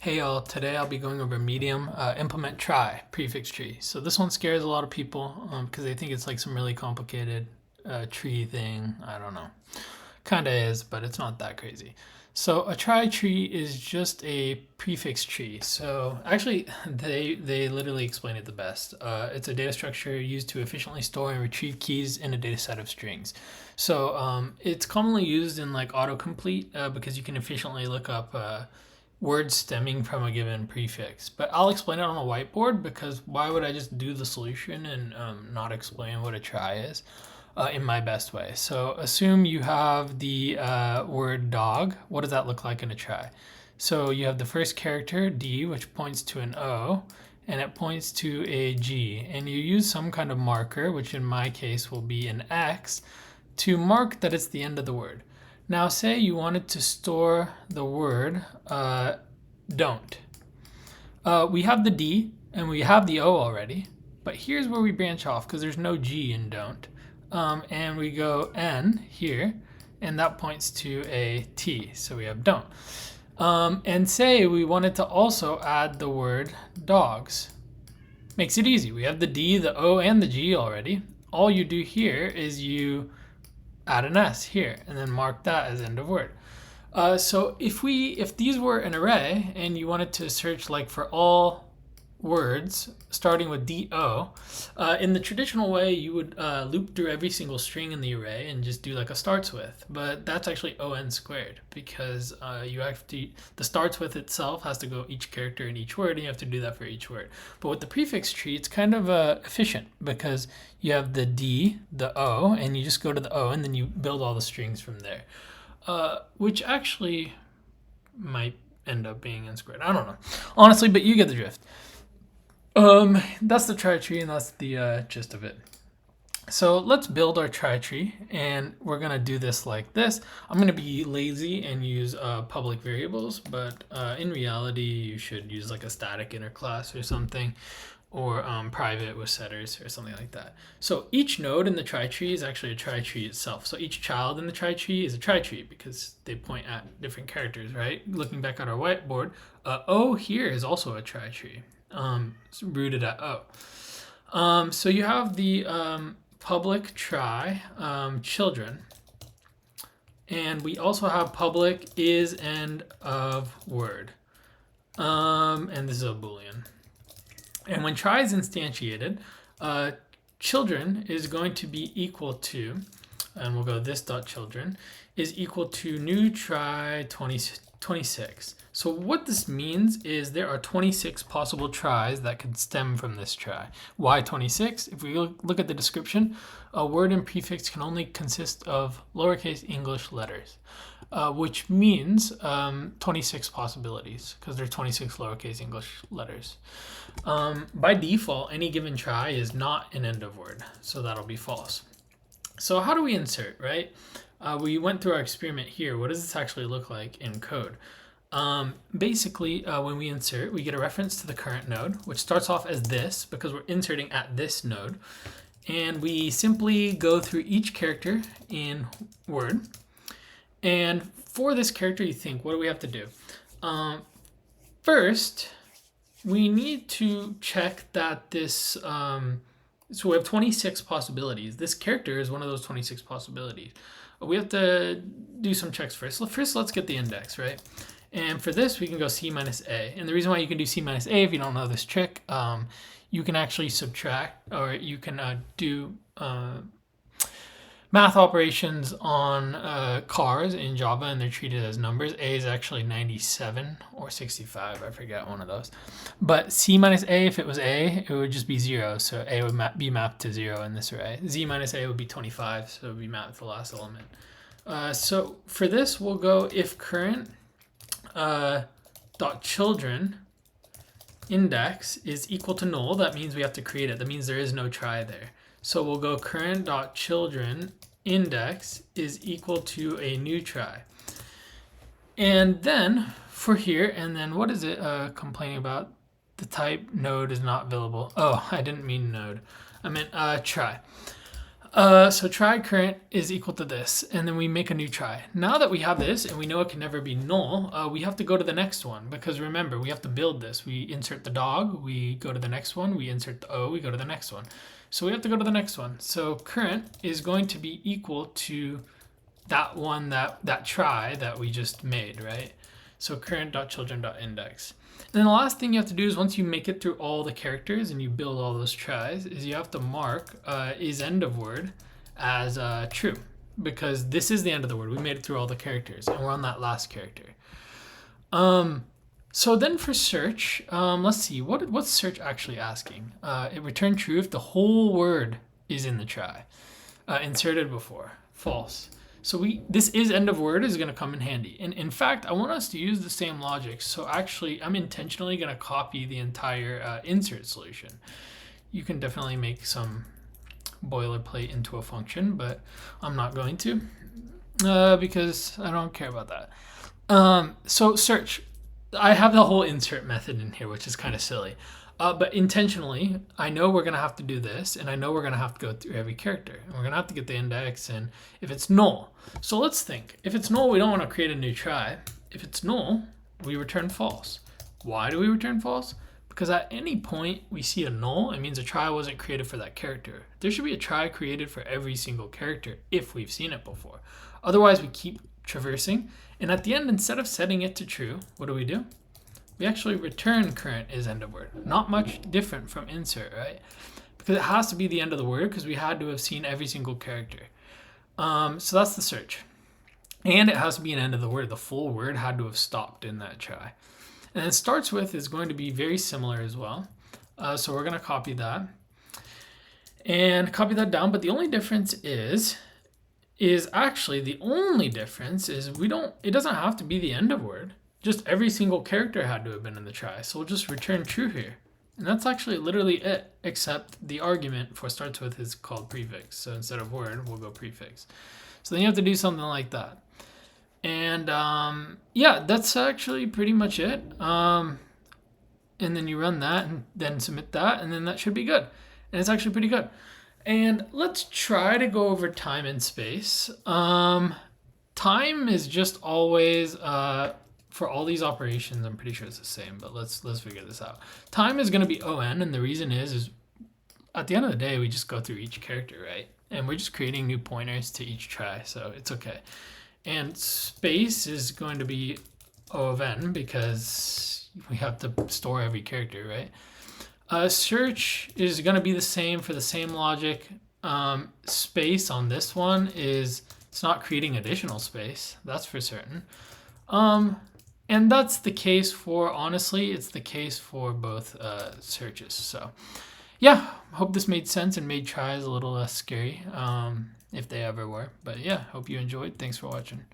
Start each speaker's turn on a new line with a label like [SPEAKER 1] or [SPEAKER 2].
[SPEAKER 1] Hey y'all, today I'll be going over medium, implement trie, prefix tree. So this one scares a lot of people because they think it's like some really complicated tree thing. I don't know. Kinda is, but it's not that crazy. So a trie tree is just a prefix tree. So actually, they literally explain it the best. It's a data structure used to efficiently store and retrieve keys in a data set of strings. So it's commonly used in like autocomplete because you can efficiently look up words stemming from a given prefix. But I'll explain it on a whiteboard because why would I just do the solution and not explain what a trie is in my best way? So assume you have the word dog. What does that look like in a trie? So you have the first character, D, which points to an O, and it points to a G. And you use some kind of marker, which in my case will be an X, to mark that it's the end of the word. Now say you wanted to store the word don't. We have the D and we have the O already, but here's where we branch off because there's no G in don't. And we go N here, and that points to a T, so we have don't. And say we wanted to also add the word dogs. Makes it easy. We have the D, the O, and the G already. All you do here is you add an S here and then mark that as end of word. So if these were an array and you wanted to search like for all words starting with DO, in the traditional way you would loop through every single string in the array and just do like a starts with, but that's actually ON squared because you have to, the starts with itself has to go each character in each word and you have to do that for each word. But with the prefix tree it's kind of efficient because you have the D, the O, and you just go to the O and then you build all the strings from there, which actually might end up being n squared. I don't know, honestly, but you get the drift. That's the trie tree and that's the gist of it. So let's build our trie tree and we're gonna do this like this. I'm gonna be lazy and use public variables, but in reality you should use like a static inner class or something, or private with setters or something like that. So each node in the trie tree is actually a trie tree itself. So each child in the trie tree is a trie tree because they point at different characters, right? Looking back at our whiteboard, O here is also a trie tree. It's rooted at O. So you have the public trie children, and we also have public is end of word, and this is a boolean. And when trie is instantiated, children is going to be equal to, and we'll go this dot children is equal to new trie 26. So what this means is there are 26 possible tries that could stem from this trie. Why 26? If we look at the description, a word and prefix can only consist of lowercase English letters, which means 26 possibilities because there are 26 lowercase English letters. By default, any given trie is not an end of word, so that'll be false. So how do we insert, right? We went through our experiment here. What does this actually look like in code? Basically, when we insert, we get a reference to the current node, which starts off as this because we're inserting at this node. And we simply go through each character in Word. And for this character, you think, what do we have to do? First, we need to check that this, so we have 26 possibilities. This character is one of those 26 possibilities. We have to do some checks first. So first, let's get the index, right? And for this, we can go C minus A. And the reason why you can do C minus A, if you don't know this trick, you can actually subtract, or you can do math operations on cars in Java, and they're treated as numbers. A is actually 97 or 65, I forget one of those. But C minus A, if it was A, it would just be 0, so A would be mapped to 0 in this array. Z minus A would be 25, so it would be mapped to the last element. So for this, we'll go if current dot children index is equal to null. That means we have to create it. That means there is no trie there. So we'll go current dot children index is equal to a new trie. And then for here, and then what is it complaining about? The type node is not available. Oh, I didn't mean node. I meant trie. So try current is equal to this, and then we make a new try. Now that we have this and we know it can never be null, we have to go to the next one, because remember, we have to build this. We insert the dog, we go to the next one, we insert the O, we go to the next one. So we have to go to the next one. So current is going to be equal to that one, that try that we just made, right? So current.children.index. And then the last thing you have to do is, once you make it through all the characters and you build all those tries, is you have to mark is end of word as true, because this is the end of the word. We made it through all the characters and we're on that last character. So then for search, let's see, what's search actually asking? It returned true if the whole word is in the try, inserted before, false. So this is end of word is going to come in handy. And in fact, I want us to use the same logic. So actually, I'm intentionally going to copy the entire insert solution. You can definitely make some boilerplate into a function, but I'm not going to because I don't care about that. So search, I have the whole insert method in here, which is kind of silly. But intentionally, I know we're going to have to do this, and I know we're going to have to go through every character. And we're going to have to get the index, and if it's null. So let's think. If it's null, we don't want to create a new try. If it's null, we return false. Why do we return false? Because at any point we see a null, it means a try wasn't created for that character. There should be a try created for every single character if we've seen it before. Otherwise, we keep traversing. And at the end, instead of setting it to true, what do? We actually return current is end of word. Not much different from insert, right? Because it has to be the end of the word, because we had to have seen every single character. So that's the search. And it has to be an end of the word. The full word had to have stopped in that try. And then starts with is going to be very similar as well. So we're going to copy that and copy that down. But the only difference is actually the only difference is it doesn't have to be the end of word. Just every single character had to have been in the try. So we'll just return true here. And that's actually literally it, except the argument for starts with is called prefix. So instead of word, we'll go prefix. So then you have to do something like that. And yeah, that's actually pretty much it. And then you run that and then submit that, and then that should be good. And it's actually pretty good. And let's try to go over time and space. Time is just always... for all these operations, I'm pretty sure it's the same, but let's figure this out. Time is going to be on, and the reason is at the end of the day, we just go through each character, right? And we're just creating new pointers to each try, so it's okay. And space is going to be O of n, because we have to store every character, right? Search is going to be the same for the same logic. Space on this one it's not creating additional space, that's for certain. And that's the case for, honestly, it's the case for both searches. So yeah, hope this made sense and made tries a little less scary, if they ever were. But yeah, hope you enjoyed. Thanks for watching.